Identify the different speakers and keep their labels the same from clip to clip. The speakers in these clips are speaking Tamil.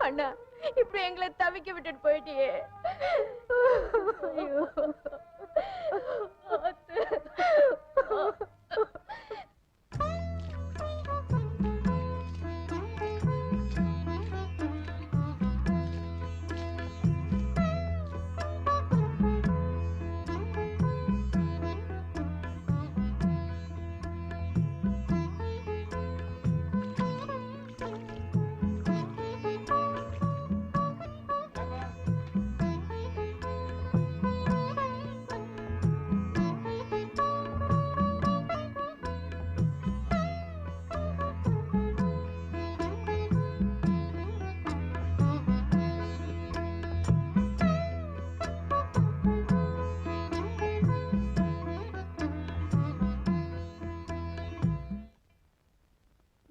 Speaker 1: அண்ணா இப்படி எங்களை தவிக்க விட்டுட்டு போயிட்டியே. ஐயோ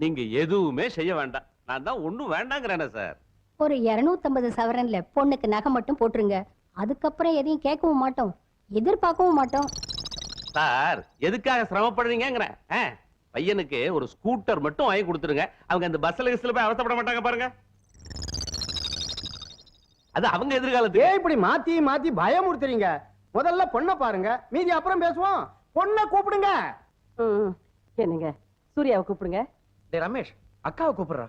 Speaker 2: நீங்க எதுவுமே செய்ய வேண்டாம். நான் தான் ஒண்ணும் வேண்டாங்கிறேனே சார்.
Speaker 3: ஒரு 250 சவரன்ல பொண்ணுக்கு நகை மட்டும் போட்டுருங்க. அதுக்கப்புறம் எதையும் கேட்கவும் மாட்டோம், எதிர்பார்க்கவும் மாட்டோம்.
Speaker 2: சார் எதுக்காக சிரமப்படுறீங்கிறேன். பையனுக்கு ஒரு ஸ்கூட்டர் மட்டும் வாங்கி கொடுத்துருங்க. அவங்க அந்த பஸ்ல போய் அவசப்பட மாட்டாங்க பாருங்க. அது அவங்க எதிர்காலத்துக்கு.
Speaker 4: இப்படி மாத்தி மாத்தி பயமுறுத்துறீங்க. முதல்ல பொண்ணை பாருங்க, மீதி அப்புறம் பேசுவோம். பொண்ணை கூப்பிடுங்க.
Speaker 1: என்னங்க சூர்யாவை கூப்பிடுங்க.
Speaker 4: டேய் ரமேஷ், அக்காவை கூப்பிடுறா.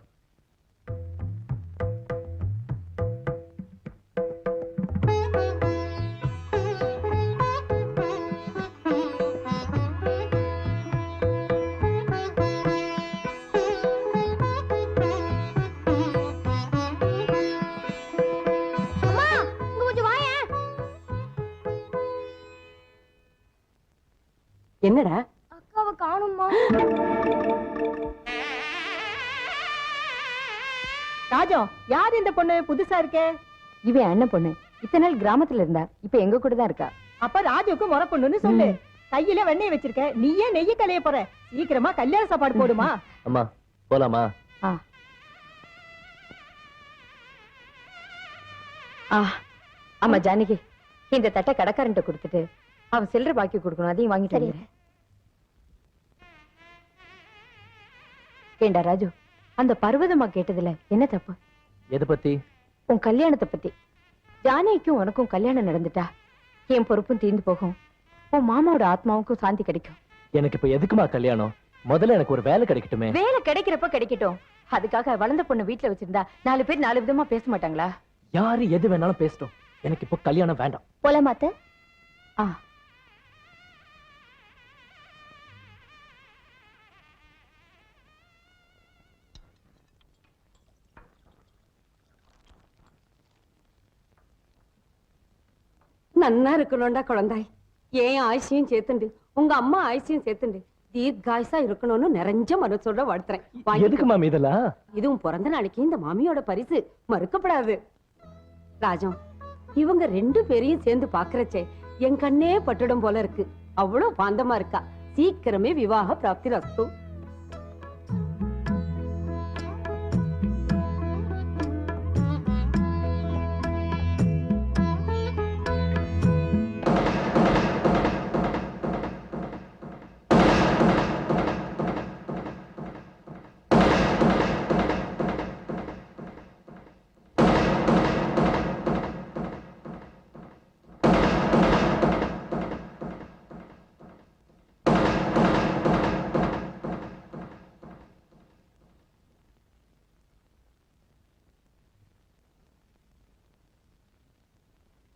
Speaker 1: என்னடா
Speaker 3: அக்காவை காணுமா?
Speaker 1: ராஜா, யார் இந்த பொண்ணு? புதுசா இருக்கே.
Speaker 5: இவன் அண்ணன் பொண்ணு. இத்தனை நாள் கிராமத்துல இருந்தா, இப்ப எங்க கூட தான் இருக்கா.
Speaker 1: அப்ப ராஜுக்கு முறை பொண்ணுன்னு சொல்லு. கையில வெண்ணெய் வச்சிருக்க, நீயே நெய்ய கலைய போற. சீக்கிரமா கல்யாண சாப்பாடு போடுமா.
Speaker 6: அம்மா போலாமா?
Speaker 5: ஆமா ஜானகி, இந்த தட்டை கடைக்காரன்ட்ட கொடுத்துட்டு அவன் சில்லறை பாக்கி கொடுக்கணும், அதையும் வாங்கிட்டு வந்துடுறேன். ஏண்டா ராஜு, அந்த பர்வதமா கேட்டதுல என்ன தப்பு?
Speaker 6: எதை பத்தி?
Speaker 5: உன் கல்யாணத்தை பத்தி. ஜானகிக்கும் உனக்கும் கல்யாணம் நடந்துட்டா என் பொறுப்பும் தீர்ந்து போகும், உன் மாமாவோட ஆத்மாவுக்கும் சாந்தி கிடைக்கும்.
Speaker 6: எனக்கு இப்ப எதுக்குமா கல்யாணம்? முதல்ல எனக்கு ஒரு வேலை கிடைக்கட்டுமே.
Speaker 5: வேலை கிடைக்கிறப்ப கிடைக்கட்டும். அதுக்காக வளர்ந்த பொண்ணு வீட்டுல வச்சிருந்தா 4 பேர் 4 விதமா பேச மாட்டாங்களா?
Speaker 6: யாரு எது வேணாலும் பேசட்டும், எனக்கு இப்போ கல்யாணம் வேண்டாம்.
Speaker 3: போலாமாத்த?
Speaker 1: நன்னா இருக்கணும்டா குழந்தாய். ஏன் ஆயுஷையும் சேர்த்துண்டு, உங்க அம்மா ஆயுஷையும் சேர்த்துண்டு தீர்காயுசா இருக்கணும்னு நிறைஞ்ச மனசோட வாழ்த்துறேன்.
Speaker 6: எதுக்கு மாமி இதெல்லாம்?
Speaker 1: இதுவும் பிறந்த நாளைக்கு இந்த மாமியோட பரிசு, மறுக்கப்படாது. ராஜம், இவங்க 2 பேரையும் சேர்ந்து பாக்குறச்சே என் கண்ணே பட்டுடும் போல இருக்கு. அவ்வளவு பாந்தமா இருக்கா. சீக்கிரமே விவாக பிராப்தி ரஸ்து.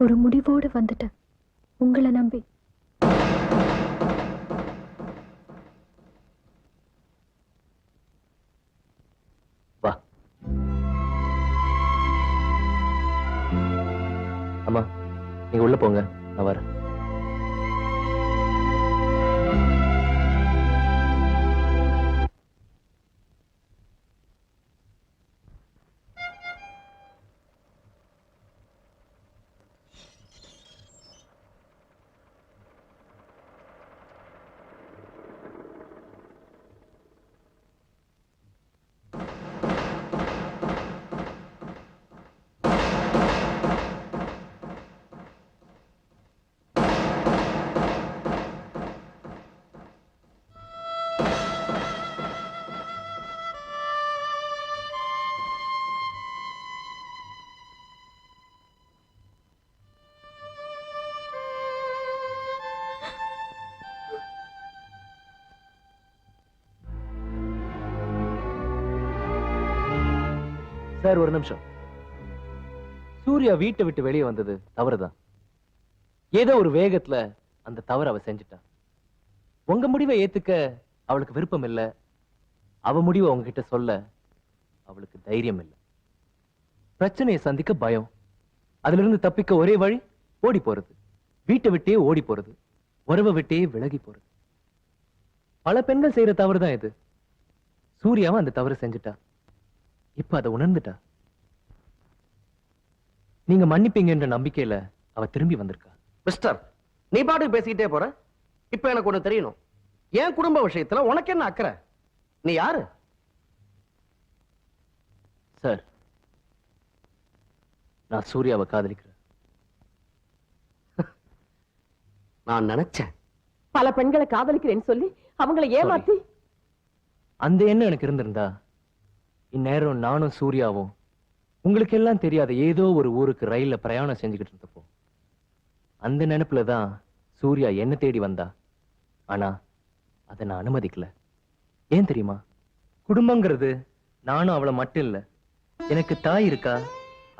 Speaker 3: ஒரு முடிவோடு வந்துட்டேன் உங்களை நம்பி.
Speaker 6: வா அம்மா, நீங்க உள்ள போங்க, நான் வரேன். சார் ஒரு நிமிஷம். சூர்யா வீட்டை விட்டு வெளியே வந்தது தவறுதான். ஏதோ ஒரு வேகத்துல அந்த தவறு அவ செஞ்சுட்டா. உங்க முடிவை ஏத்துக்க அவளுக்கு விருப்பம் இல்ல. அவ முடிவை உங்ககிட்ட சொல்ல அவளுக்கு தைரியம் இல்லை. பிரச்சனையை சந்திக்க பயம். அதுல இருந்து தப்பிக்க ஒரே வழி ஓடி போறது. வீட்டை விட்டே ஓடி போறது. உறவை விட்டே விலகி போறது. பல பெண்கள் செய்யற தவறுதான் இது. சூர்யாவும் அந்த தவறு செஞ்சுட்டா. இப்ப அதை உணர்ந்துட்டா. நீங்க மன்னிப்பீங்கன்ற நம்பிக்கையில அவ திரும்பி வந்திருக்கா.
Speaker 7: மிஸ்டர், நீ பாட்டுக்கு பேசிக்கிட்டே போற. இப்ப எனக்கு ஒண்ணு தெரியணும். என் குடும்ப விஷயத்துல உனக்கு என்ன அக்கறை? நீ யாரு?
Speaker 6: சார், நான் சூர்யாவை காதலிக்கிறேன்.
Speaker 7: நான் நினைச்சேன்.
Speaker 1: பல பெண்களை காதலிக்கிறேன்னு சொல்லி அவங்களை ஏமாத்தி
Speaker 6: அந்த எண்ணம் எனக்கு இருந்திருந்தா இந்நேரம் நானும் சூர்யாவும் உங்களுக்கு எல்லாம் தெரியாத ஏதோ ஒரு ஊருக்கு ரயில்ல பிரயாணம் செஞ்சுக்கிட்டு இருந்தப்போ அந்த நினைப்புல தான் சூர்யா என்ன தேடி வந்தா. ஆனா அதை நான் அனுமதிக்கல. ஏன் தெரியுமா? குடும்பங்கிறது நானும் அவளை மட்டும் இல்ல, எனக்கு தாய் இருக்கா,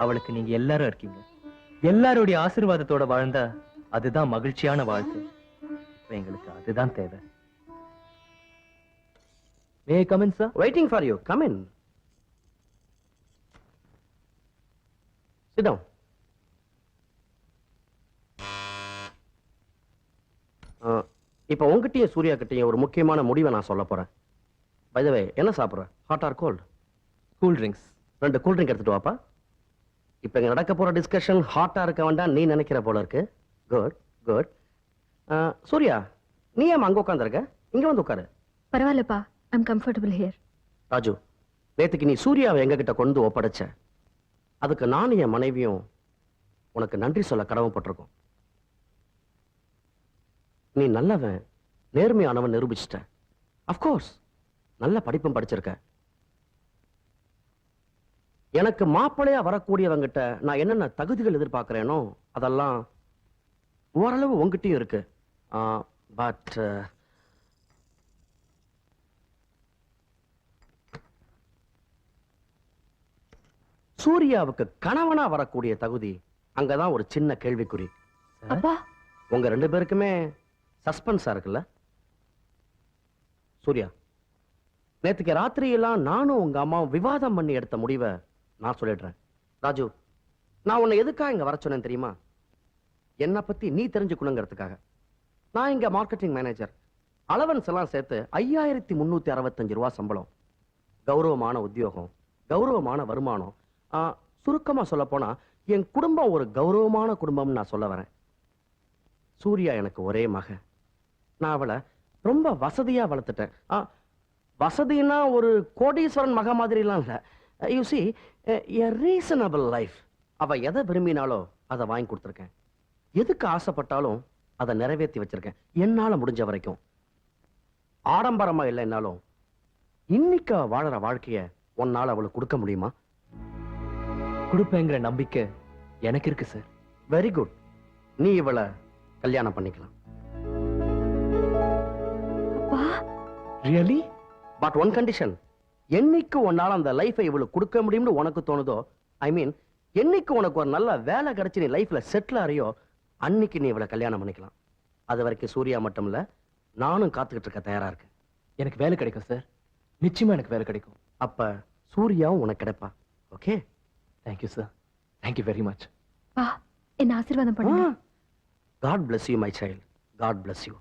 Speaker 6: அவளுக்கு நீங்க எல்லாரும் இருக்கீங்க. எல்லாருடைய ஆசீர்வாதத்தோட வாழ்ந்தா அதுதான் மகிழ்ச்சியான வாழ்க்கை. இப்ப எங்களுக்கு அதுதான் தேவை. May I come in, sir?
Speaker 7: Waiting for you. Come in. Sit down. இப்ப உங்ககிட்டயும் சூர்யா கிட்டயும் ஒரு முக்கியமான முடிவை நான் சொல்ல போறேன். By the way, என்ன சாப்பிடுற? Hot or cold?
Speaker 6: Cool drinks.
Speaker 7: 2 cool drink எடுத்துட்டு வாப்பா. இப்ப இங்க நடக்க போற டிஸ்கஷன் ஹாட்டா இருக்க வேண்டாம் நீ நினைக்கிற போல இருக்கு. Good good. சூர்யா, நீ ஏன் அங்க உட்கார்ந்திருக்க? இங்க வந்து உட்காரு.
Speaker 5: பரவாயில்லப்பா, ஐம் கம்ஃபர்டபிள் ஹியர்.
Speaker 7: ராஜு, நேத்துக்கு நீ சூர்யாவை எங்க கிட்ட கொண்டு ஒப்படைச்ச. அதுக்கு நானும் என் மனைவியும் உனக்கு நன்றி சொல்ல கடமைப்பட்டிருக்கோம். நீ நல்லவன், நேர்மையானவன் நிரூபிச்சிட்ட. அப்கோர்ஸ் நல்ல படிப்பும் படிச்சிருக்க. எனக்கு மாப்பிள்ளையா வரக்கூடியவங்கிட்ட நான் என்னென்ன தகுதிகள் எதிர்பார்க்கிறேனோ அதெல்லாம் ஓரளவு உங்ககிட்டயும் இருக்கு. பட் சூர்யாவுக்கு கணவனா வரக்கூடிய தகுதி அங்கதான் ஒரு சின்ன கேள்விக்குறி.
Speaker 5: அப்பா,
Speaker 7: உங்க 2 பேருக்குமே சஸ்பென்ஸா இருக்குல்ல? சூர்யா, நேத்துக்கு ராத்திரி எல்லாம் நானும் உங்க அம்மாவும் விவாதம் பண்ணி எடுத்த முடிவை நான் சொல்லிடுறேன். ராஜு, நான் உன்னை எதுக்காக இங்க வர சொன்னேன் தெரியுமா? என்னை பத்தி நீ தெரிஞ்சுக்கணுங்கிறதுக்காக. நான் இங்க மார்க்கெட்டிங் மேனேஜர். அலவன்ஸ் எல்லாம் சேர்த்து 5365 ரூபாய் சம்பளம். கௌரவமான உத்தியோகம், கௌரவமான வருமானம். சுருக்கமா சொல்ல போனா என் குடும்பம் ஒரு கௌரவமான குடும்பம் நான் சொல்ல வரேன். சூர்யா எனக்கு ஒரே மக. நான் அவளை ரொம்ப வசதியா வளர்த்துட்டேன். வசதினா ஒரு கோடீஸ்வரன் மக மாதிரிலாம் இல்ல. You see, a reasonable life. அவ எதை விரும்பினாலோ அதை வாங்கி கொடுத்துருக்கேன். எதுக்கு ஆசைப்பட்டாலும் அதை நிறைவேற்றி வச்சிருக்கேன் என்னால முடிஞ்ச வரைக்கும். ஆடம்பரமா இல்லைன்னாலும் இன்னைக்கு வாழற வாழ்க்கைய உன்னால அவளுக்கு கொடுக்க முடியுமா?
Speaker 6: கொடுப்பேங்கிற நம்பிக்கை எனக்கு இருக்கு சார்.
Speaker 7: Very good. நீ இவளை கல்யாணம் பண்ணிக்கலாம்.
Speaker 6: ரியலி?
Speaker 7: But one condition. என்னைக்கு உன்னால அந்த லைஃபை இவளுக்கு கொடுக்க முடியும்னு உனக்கு தோணுதோ, ஐ மீன் என்னைக்கு உனக்கு ஒரு நல்ல வேலை கிடைச்சு நீ லைஃப்ல செட்டில் ஆறியோ அன்னைக்கு நீ இவளை கல்யாணம் பண்ணிக்கலாம். அது வரைக்கும் சூர்யா மட்டும் இல்ல, நானும் காத்துக்கிட்டு இருக்க தயாரா இருக்கு.
Speaker 6: எனக்கு வேலை கிடைக்கும் சார். நிச்சயமா எனக்கு வேலை கிடைக்கும்.
Speaker 7: அப்ப சூர்யாவும் உனக்கு கிடைப்பா. Okay?
Speaker 6: Thank you sir. Thank you very much.
Speaker 5: பா, என்ன ஆசீர்வாதம் பண்ணுங்க.
Speaker 7: God bless you, my child. God bless you.